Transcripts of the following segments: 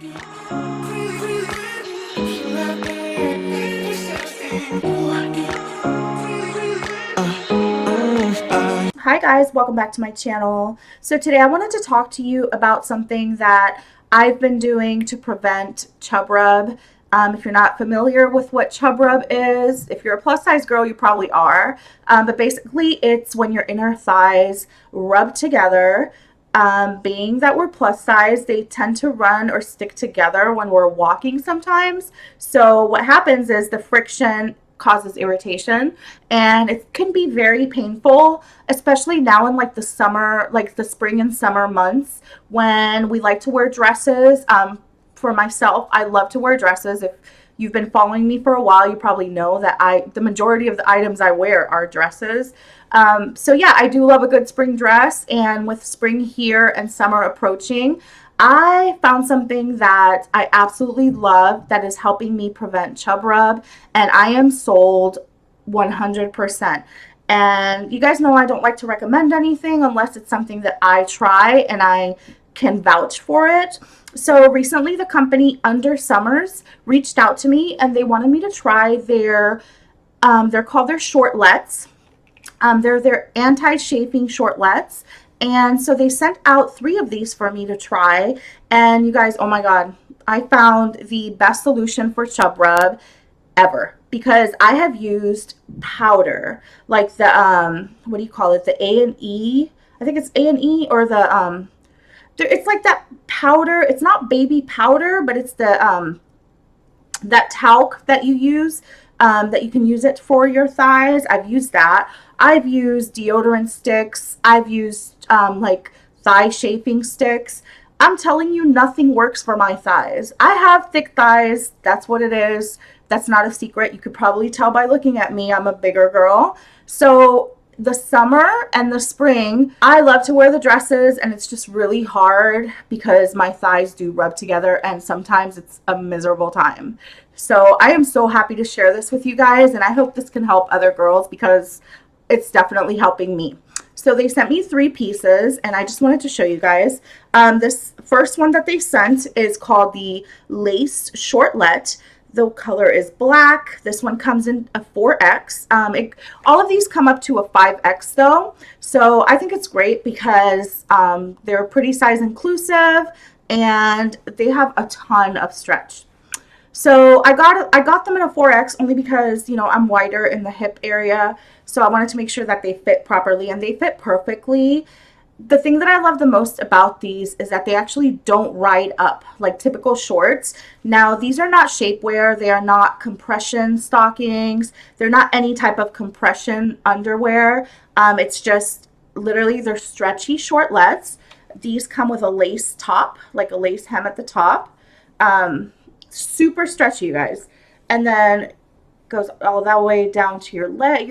Hi guys, welcome back to my channel. So today I wanted to talk to you about something that I've been doing to prevent chub rub. If you're not familiar with what chub rub is, if you're a plus size girl, you probably are. But basically it's when your inner thighs rub together. Being that we're plus size, they tend to run or stick together when we're walking sometimes. So what happens is the friction causes irritation, and it can be very painful, especially now in like the summer, like the spring and summer months, when we like to wear dresses. For myself, I love to wear dresses. If you've been following me for a while, you probably know that the majority of the items I wear are dresses. So yeah, I do love a good spring dress, and with spring here and summer approaching, I found something that I absolutely love that is helping me prevent chub rub, and I am sold 100%. And you guys know I don't like to recommend anything unless it's something that I try and I can vouch for it. So recently the company Under Summers reached out to me and they wanted me to try they're called their shortlets. They're their anti-chafing shortlets. And so they sent out 3 of these for me to try. And you guys, oh my God, I found the best solution for chub rub ever, because I have used powder, like the, what do you call it? The A&E. I think it's A&E, or the, it's like that powder. It's not baby powder, but it's the, that talc that you use, that you can use it for your thighs. I've used that. I've used deodorant sticks. I've used like thigh chafing sticks. I'm telling you, nothing works for my thighs. I have thick thighs. That's what it is. That's not a secret. You could probably tell by looking at me. I'm a bigger girl. So the summer and the spring, I love to wear the dresses, and it's just really hard because my thighs do rub together and sometimes it's a miserable time. So I am so happy to share this with you guys, and I hope this can help other girls because it's definitely helping me. So they sent me 3 pieces, and I just wanted to show you guys. This first one that they sent is called the Lace Shortlet. The color is black. This one comes in a 4X. All of these come up to a 5X though. So I think it's great because they're pretty size inclusive and they have a ton of stretch. So I got them in a 4X only because, you know, I'm wider in the hip area. So I wanted to make sure that they fit properly, and they fit perfectly. The thing that I love the most about these is that they actually don't ride up like typical shorts. Now, these are not shapewear. They are not compression stockings. They're not any type of compression underwear. It's just literally they're stretchy shortlets. These come with a lace top, like a lace hem at the top. Super stretchy, you guys. And then goes all that way down to your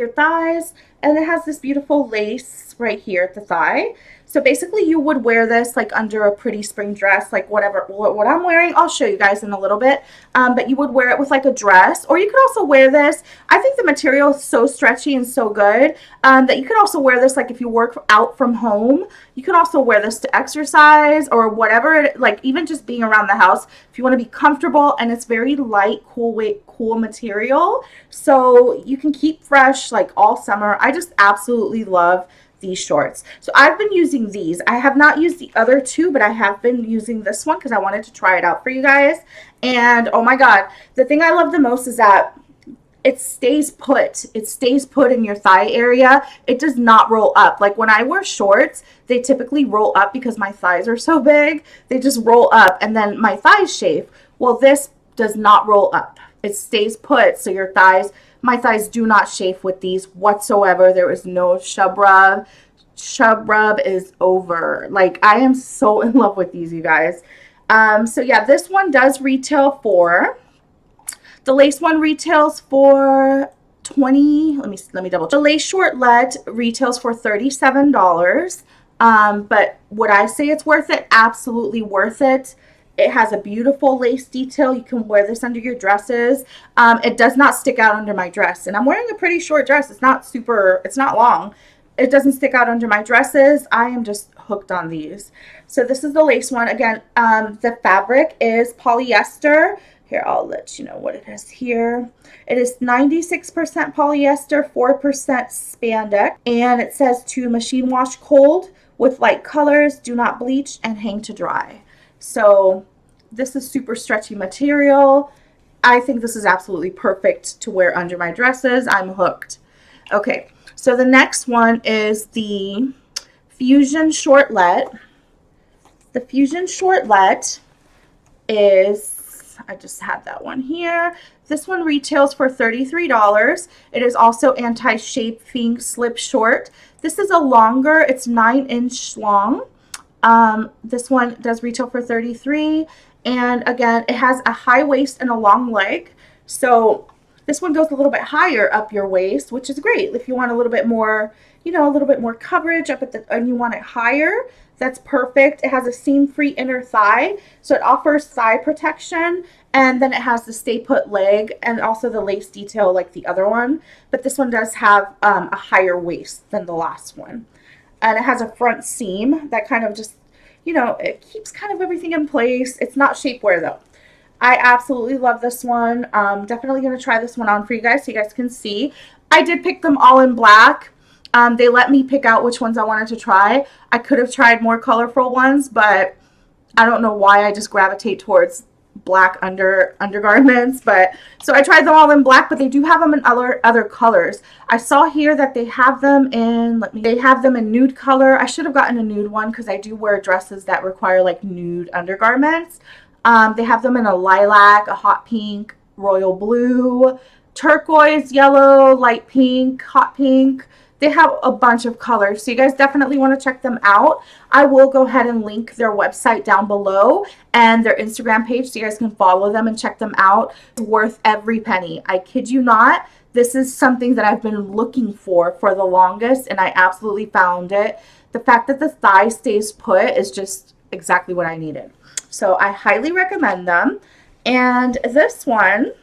thighs, and it has this beautiful lace right here at the thigh. So basically you would wear this like under a pretty spring dress, like whatever, what I'm wearing, I'll show you guys in a little bit. But you would wear it with like a dress, or you could also wear this. I think the material is so stretchy and so good that you could also wear this like if you work out from home. You can also wear this to exercise or whatever, like even just being around the house if you want to be comfortable. And it's very light, cool weight, cool material, so you can keep fresh like all summer. I just absolutely love these shorts. So I've been using these. I have not used the other 2, but I have been using this one because I wanted to try it out for you guys. And oh my God, the thing I love the most is that it stays put. It stays put in your thigh area. It does not roll up. Like when I wear shorts, they typically roll up because my thighs are so big. They just roll up and then my thighs chafe. Well, this does not roll up. It stays put. So your thighs, my thighs do not chafe with these whatsoever. There is no chub rub. Chub rub is over. Like, I am so in love with these, you guys. So yeah, this one does retail for, the lace one retails for 20, let me double check. The lace shortlet retails for $37. But would I say it's worth it? Absolutely worth it. It has a beautiful lace detail. You can wear this under your dresses. It does not stick out under my dress. And I'm wearing a pretty short dress. It's not super, it's not long. it doesn't stick out under my dresses. I am just hooked on these. So this is the lace one. Again, the fabric is polyester. Here, I'll let you know what it is here. It is 96% polyester, 4% spandex, and it says to machine wash cold with light colors, do not bleach, and hang to dry. So this is super stretchy material. I think this is absolutely perfect to wear under my dresses. I'm hooked. Okay, so the next one is the Fusion Shortlet. The Fusion Shortlet is, I just had that one here. This one retails for $33. It is also anti-chafing slip short. This is a longer, it's 9-inch long. This one does retail for $33. And again, it has a high waist and a long leg. So this one goes a little bit higher up your waist, which is great. If you want a little bit more, you know, a little bit more coverage up at the, and you want it higher, that's perfect. It has a seam-free inner thigh, so it offers thigh protection. And then it has the stay put leg and also the lace detail like the other one. But this one does have a higher waist than the last one. And it has a front seam that kind of just, you know, it keeps kind of everything in place. It's not shapewear though. I absolutely love this one. Definitely going to try this one on for you guys so you guys can see. I did pick them all in black. They let me pick out which ones I wanted to try. I could have tried more colorful ones, but I don't know why I just gravitate towards black undergarments. But so I tried them all in black, but they do have them in other colors. I saw here that they have them in, they have them in nude color. I should have gotten a nude one because I do wear dresses that require like nude undergarments. They have them in a lilac, a hot pink, royal blue, turquoise, yellow, light pink, hot pink. They have a bunch of colors, so you guys definitely want to check them out. I will go ahead and link their website down below and their Instagram page so you guys can follow them and check them out. It's worth every penny. I kid you not. This is something that I've been looking for the longest, and I absolutely found it. The fact that the thigh stays put is just exactly what I needed. So I highly recommend them. And this one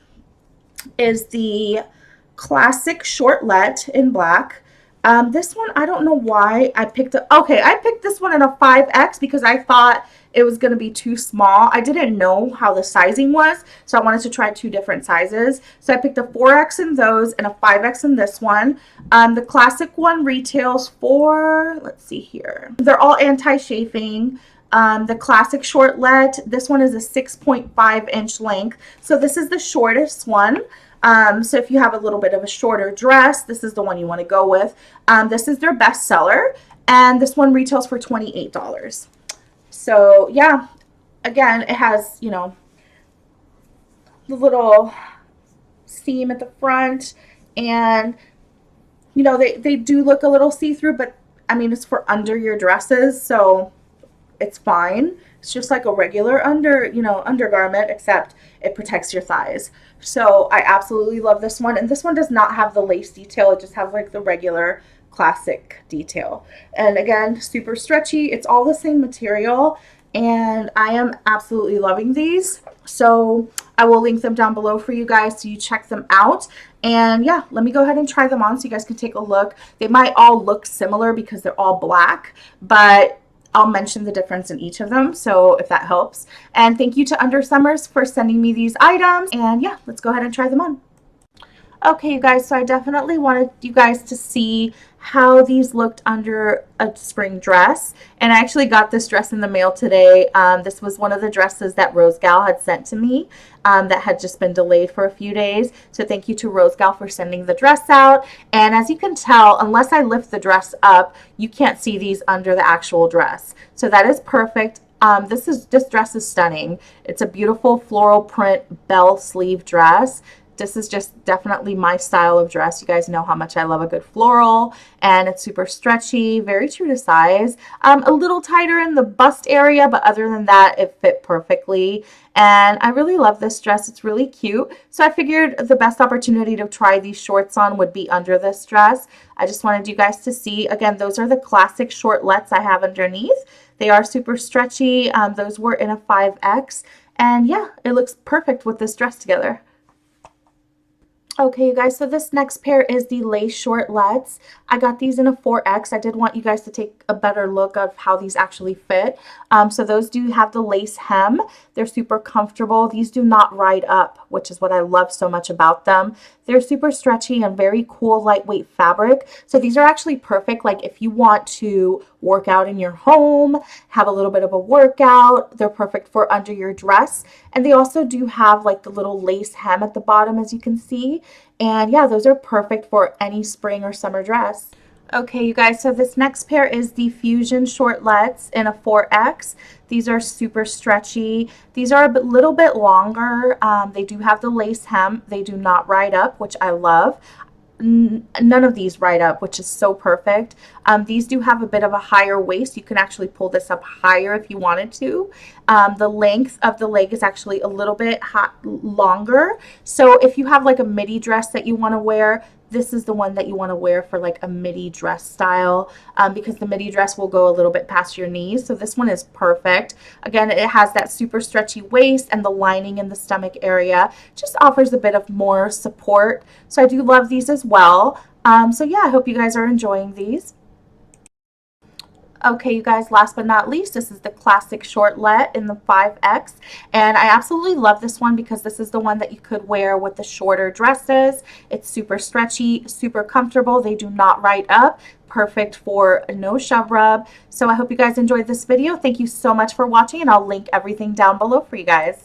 is the Classic Shortlet in black. This one, I don't know why I picked it. Okay, I picked this one in a 5X because I thought it was going to be too small. I didn't know how the sizing was, so I wanted to try two different sizes. So I picked a 4X in those and a 5X in this one. The classic one retails for, let's see here. They're all anti-chafing. The classic shortlet, this one is a 6.5-inch length. So this is the shortest one. So if you have a little bit of a shorter dress, this is the one you want to go with. This is their best seller, and this one retails for $28. So yeah, again, it has, you know, the little seam at the front, and you know, they do look a little see-through, but I mean, it's for under your dresses, so it's fine. It's just like a regular undergarment, except it protects your thighs. So I absolutely love this one. And this one does not have the lace detail. It just has like the regular classic detail. And again, super stretchy. It's all the same material. And I am absolutely loving these. So I will link them down below for you guys so you check them out. And yeah, let me go ahead and try them on so you guys can take a look. They might all look similar because they're all black, but I'll mention the difference in each of them, so if that helps. And thank you to Under Summers for sending me these items. And yeah, let's go ahead and try them on. Okay, you guys, so I definitely wanted you guys to see how these looked under a spring dress. And I actually got this dress in the mail today. This was one of the dresses that Rose Gal had sent to me that had just been delayed for a few days. So thank you to Rose Gal for sending the dress out. And as you can tell, unless I lift the dress up, you can't see these under the actual dress. So that is perfect. This dress is stunning. It's a beautiful floral print bell sleeve dress. This is just definitely my style of dress. You guys know how much I love a good floral, and it's super stretchy, very true to size. A little tighter in the bust area, but other than that, it fit perfectly. And I really love this dress. It's really cute. So I figured the best opportunity to try these shorts on would be under this dress. I just wanted you guys to see. Again, those are the classic shortlets I have underneath. They are super stretchy. Those were in a 5X. And yeah, it looks perfect with this dress together. Okay, you guys, so this next pair is the lace shortlettes. I got these in a 4X. I did want you guys to take a better look of how these actually fit. So those do have the lace hem. They're super comfortable. These do not ride up, which is what I love so much about them. They're super stretchy and very cool, lightweight fabric. So these are actually perfect, like if you want to work out in your home, have a little bit of a workout. They're perfect for under your dress. And they also do have like the little lace hem at the bottom, as you can see. And yeah, those are perfect for any spring or summer dress. Okay, you guys, so this next pair is the Fusion shortlettes in a 4X. These are super stretchy. These are a little bit longer. They do have the lace hem. They do not ride up, which I love. None of these ride up, which is so perfect. These do have a bit of a higher waist. You can actually pull this up higher if you wanted to. The length of the leg is actually a little bit longer. So if you have like a midi dress that you want to wear, this is the one that you want to wear for like a midi dress style, because the midi dress will go a little bit past your knees. So this one is perfect. Again, it has that super stretchy waist, and the lining in the stomach area just offers a bit of more support. So I do love these as well. So yeah, I hope you guys are enjoying these. Okay, you guys, last but not least, this is the classic shortlet in the 5X. And I absolutely love this one because this is the one that you could wear with the shorter dresses. It's super stretchy, super comfortable. They do not ride up. Perfect for no shove rub. So I hope you guys enjoyed this video. Thank you so much for watching, and I'll link everything down below for you guys.